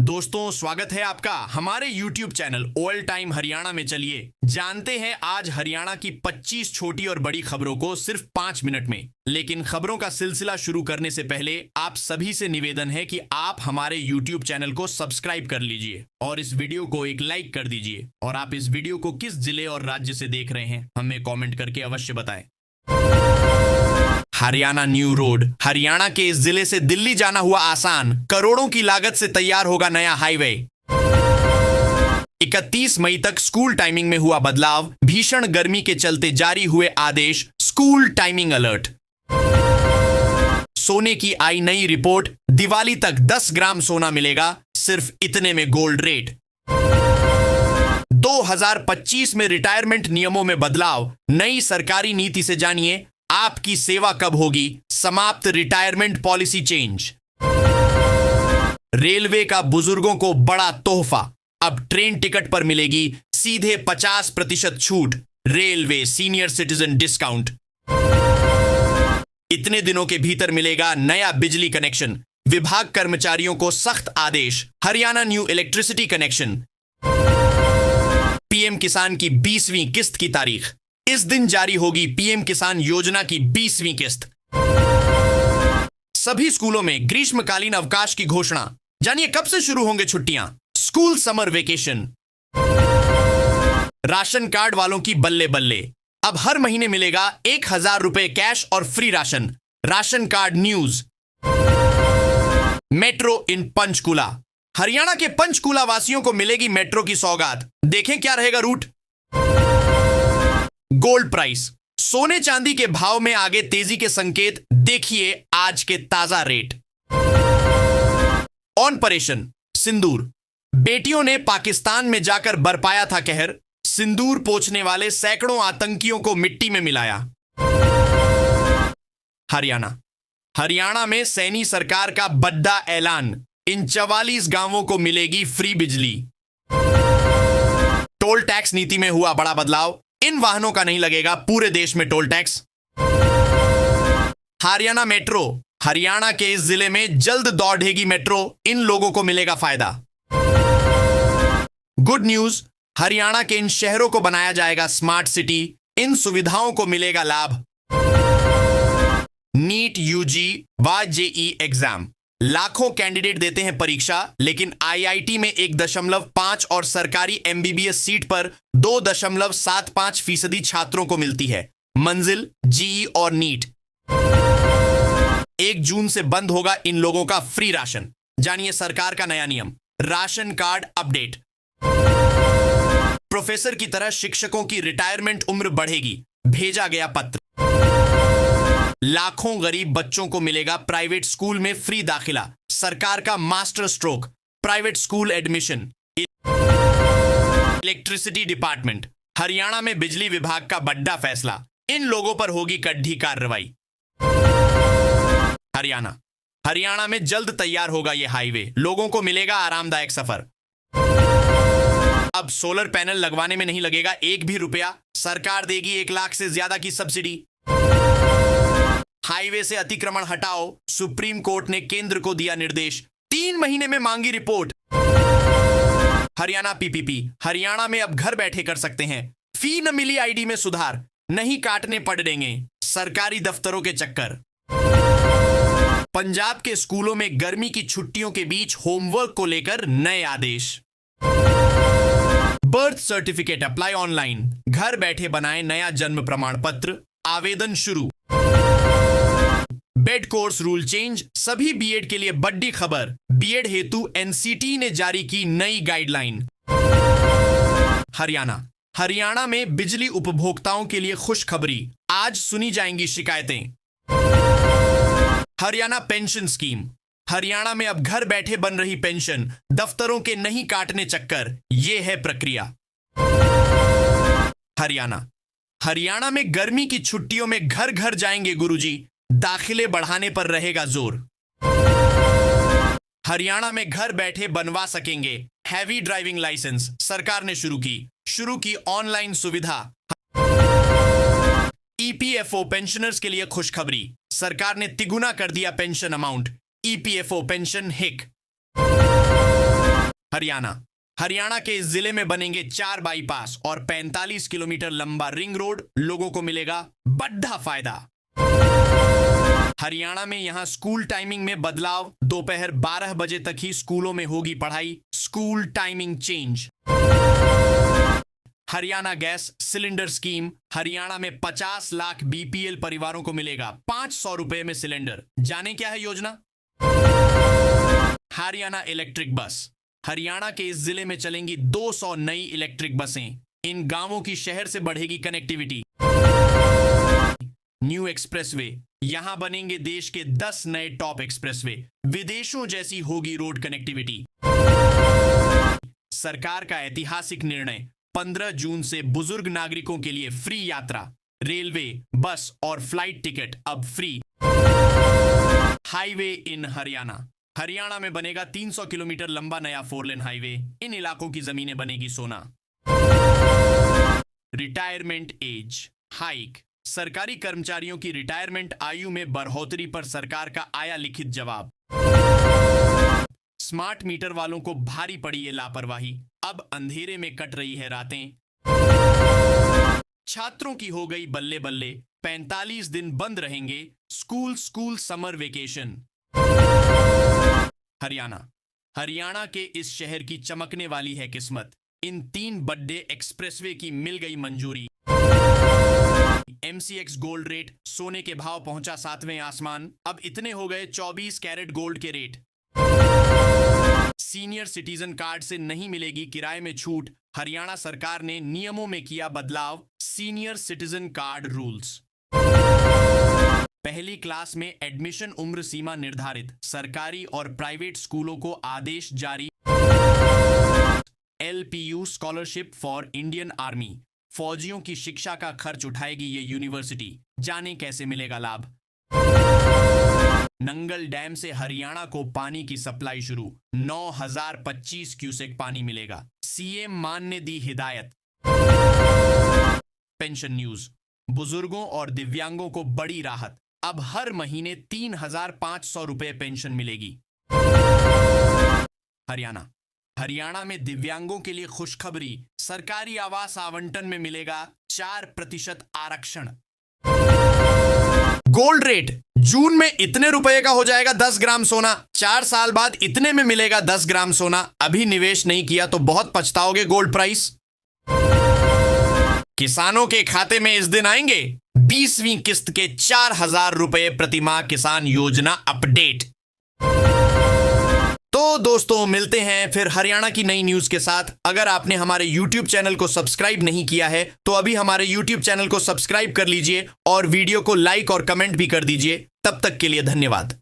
दोस्तों, स्वागत है आपका हमारे YouTube channel all time Haryana में। चलिए जानते हैं आज हरियाणा की 25 छोटी और बड़ी खबरों को सिर्फ 5 मिनट में। लेकिन खबरों का सिलसिला शुरू करने से पहले आप सभी से निवेदन है कि आप हमारे YouTube चैनल को सब्सक्राइब कर लीजिए और इस वीडियो को एक लाइक कर दीजिए। और आप इस वीडियो को किस जिले और राज्य से देख रहे हैं हमें कॉमेंट करके अवश्य बताएं। Haryana new road. हरियाणा के इस जिले से दिल्ली जाना हुआ आसान, करोड़ों की लागत से तैयार होगा नया हाईवे। 31 मई तक स्कूल टाइमिंग में हुआ बदलाव, भीषण गर्मी के चलते जारी हुए आदेश, स्कूल टाइमिंग अलर्ट। सोने की आई नई रिपोर्ट, दिवाली तक 10 ग्राम सोना मिलेगा, सिर्फ इतने में गोल्ड रेट। 2025 में रिटायरमेंट नियमों में बदलाव, नई सरकारी नीति से जानिए आपकी सेवा कब होगी, समाप्त रिटायरमेंट पॉलिसी चेंज। रेलवे का बुजुर्गों को बड़ा तोहफा, अब ट्रेन टिकट पर मिलेगी सीधे 50% छूट, रेलवे सीनियर सिटीजन डिस्काउंट। इतने दिनों के भीतर मिलेगा नया बिजली कनेक्शन, विभाग कर्मचारियों को सख्त आदेश, Haryana new electricity connection. PM Kisan की 20वीं किस्त की तारीख, इस दिन जारी होगी पीएम किसान योजना की 20वीं किस्त। सभी स्कूलों में ग्रीष्मकालीन अवकाश की घोषणा, जानिए कब से शुरू होंगे छुट्टियां, school summer vacation. Ration card वालों की बल्ले बल्ले, अब हर महीने मिलेगा 1000 रुपए कैश और free ration, ration card news. Metro in Panchkula, Haryana के पंचकुला वासियों को मिलेगी मेट्रो की सौगात, देखें क्या रहेगा रूट। गोल्ड प्राइस, सोने चांदी के भाव में आगे तेजी के संकेत, देखिए आज के ताजा रेट। ऑपरेशन सिंदूर, बेटियों ने पाकिस्तान में जाकर बरपाया था कहर, सिंदूर पोंछने वाले सैकड़ों आतंकियों को मिट्टी में मिलाया। हरियाणा में सैनी सरकार का बड़ा ऐलान, इन 44 गांवों को मिलेगी फ्री बिजली। टोल टैक्स नीति में हुआ बड़ा बदलाव, इन वाहनों का नहीं लगेगा पूरे देश में toll tax. Haryana metro, Haryana के इस जिले में जल्द दौड़ेगी मेट्रो, इन लोगों को मिलेगा फायदा। गुड न्यूज, हरियाणा के इन शहरों को बनाया जाएगा स्मार्ट सिटी, इन सुविधाओं को मिलेगा लाभ। नीट यूजी व जेई एग्जाम, लाखों कैंडिडेट देते हैं परीक्षा, लेकिन आईआईटी में 1.5 और सरकारी एमबीबीएस सीट पर 2.75% छात्रों को मिलती है मंजिल, जीई और नीट। 1 जून से बंद होगा इन लोगों का फ्री राशन, जानिए सरकार का नया नियम, राशन कार्ड अपडेट। प्रोफेसर की तरह शिक्षकों की रिटायरमेंट उम्र बढ़ेगी, भेजा गया पत्र। लाखों गरीब बच्चों को मिलेगा प्राइवेट स्कूल में फ्री दाखिला, सरकार का master stroke, private school admission. Electricity department, Haryana में बिजली विभाग का बड़ा फैसला, इन लोगों पर होगी कड़ी कार्रवाई। हरियाणा में जल्द तैयार होगा यह हाईवे, लोगों को मिलेगा आरामदायक सफर। अब सोलर पैनल लगवाने में नहीं लगेगा 1 भी रुपया, सरकार देगी 1 लाख से ज्यादा की सब्सिडी। हाईवे से अतिक्रमण हटाओ, सुप्रीम कोर्ट ने केंद्र को दिया निर्देश, 3 महीने में मांगी रिपोर्ट। हरियाणा पीपीपी, हरियाणा में अब घर बैठे कर सकते हैं, फी न मिली आईडी में सुधार, नहीं काटने पड़ेंगे सरकारी दफ्तरों के चक्कर। पंजाब के स्कूलों में गर्मी की छुट्टियों के बीच होमवर्क को लेकर नए आदेश। बर्थ सर्टिफिकेट अप्लाई ऑनलाइन, घर बैठे बनाएं नया जन्म प्रमाण पत्र, आवेदन शुरू। बेड कोर्स रूल चेंज, सभी बीएड के लिए बड़ी खबर, बीएड हेतु एनसीटी ने जारी की नई गाइडलाइन। हरियाणा में बिजली उपभोक्ताओं के लिए खुशखबरी, आज सुनी जाएंगी शिकायतें। हरियाणा पेंशन स्कीम, हरियाणा में अब घर बैठे बन रही पेंशन, दफ्तरों के नहीं काटने चक्कर, यह है प्रक्रिया। हरियाणा में गर्मी की छुट्टियों में घर घर जाएंगे गुरुजी, दाखिले बढ़ाने पर रहेगा जोर। हरियाणा में घर बैठे बनवा सकेंगे हैवी ड्राइविंग लाइसेंस, सरकार ने शुरू की ऑनलाइन सुविधा। ईपीएफओ पेंशनर्स के लिए खुशखबरी, सरकार ने तिगुना कर दिया पेंशन अमाउंट, ईपीएफओ पेंशन हिक। हरियाणा के इस जिले में बनेंगे 4 बाईपास और 45 किलोमीटर लंबा रिंग रोड। लोगों को मिलेगा बड़ा फायदा। हरियाणा में यहां स्कूल टाइमिंग में बदलाव। दोपहर 12 बजे तक ही स्कूलों में होगी पढ़ाई। School timing change. Haryana gas cylinder scheme. Haryana में 50 लाख बीपीएल परिवारों को मिलेगा 500 रुपए में सिलेंडर। जाने क्या है योजना? Haryana electric bus. हरियाणा के इस जिले में चलेंगी 200 नई इलेक्ट्रिक बसें। इन गांवों की शहर से बढ़ेगी कनेक्टिविटी। New expressway. यहां बनेंगे देश के 10 नए टॉप एक्सप्रेसवे। विदेशों जैसी होगी रोड कनेक्टिविटी। सरकार का ऐतिहासिक निर्णय। 15 जून से बुजुर्ग नागरिकों के लिए फ्री यात्रा। रेलवे, बस और फ्लाइट टिकट अब free. Highway in Haryana. Haryana में बनेगा 300 किलोमीटर लंबा नया 4 लेन हाईवे। इन इलाकों की जमीनें बनेगी सोना। Retirement age hike. सरकारी कर्मचारियों की रिटायरमेंट आयु में बढ़ोतरी पर सरकार का आया लिखित जवाब। स्मार्ट मीटर वालों को भारी पड़ी ये लापरवाही। अब अंधेरे में कट रही है रातें। छात्रों की हो गई बल्ले बल्ले। 45 दिन बंद रहेंगे स्कूल समर वेकेशन। हरियाणा के इस शहर की चमकने वाली है किस्मत। इन 3 बड़े एक्सप्रेसवे की मिल गई मंजूरी। MCX gold rate. सोने के भाव पहुंचा 7वें आसमान। अब इतने हो गए 24 कैरेट गोल्ड के रेट। सीनियर सिटीजन कार्ड से नहीं मिलेगी किराए में छूट। हरियाणा सरकार ने नियमों में किया बदलाव। Senior citizen card rules. पहली क्लास में एडमिशन उम्र सीमा निर्धारित। सरकारी और प्राइवेट स्कूलों को आदेश जारी। LPU scholarship for Indian army. फौजियों की शिक्षा का खर्च उठाएगी ये यूनिवर्सिटी। जाने कैसे मिलेगा लाभ। नंगल डैम से हरियाणा को पानी की सप्लाई शुरू। 9025 क्यूसेक पानी मिलेगा। CM मान ने दी हिदायत। Pension news. बुजुर्गों और दिव्यांगों को बड़ी राहत। अब हर महीने 3500 रुपए पेंशन मिलेगी। हरियाणा में दिव्यांगों के लिए खुशखबरी। सरकारी आवास आवंटन में मिलेगा 4% आरक्षण। Gold rate. जून में इतने रुपए का हो जाएगा 10 ग्राम सोना। 4 साल बाद इतने में मिलेगा 10 ग्राम सोना। अभी निवेश नहीं किया तो बहुत पछताओगे। Gold price. किसानों के खाते में इस दिन आएंगे 20वीं किस्त के 4000 रुपए प्रति माह किसान योजना अपडेट। तो दोस्तों मिलते हैं फिर हरियाणा की नई न्यूज के साथ। अगर आपने हमारे YouTube चैनल को सब्सक्राइब नहीं किया है तो अभी हमारे YouTube चैनल को सब्सक्राइब कर लीजिए और वीडियो को लाइक और कमेंट भी कर दीजिए। तब तक के लिए धन्यवाद।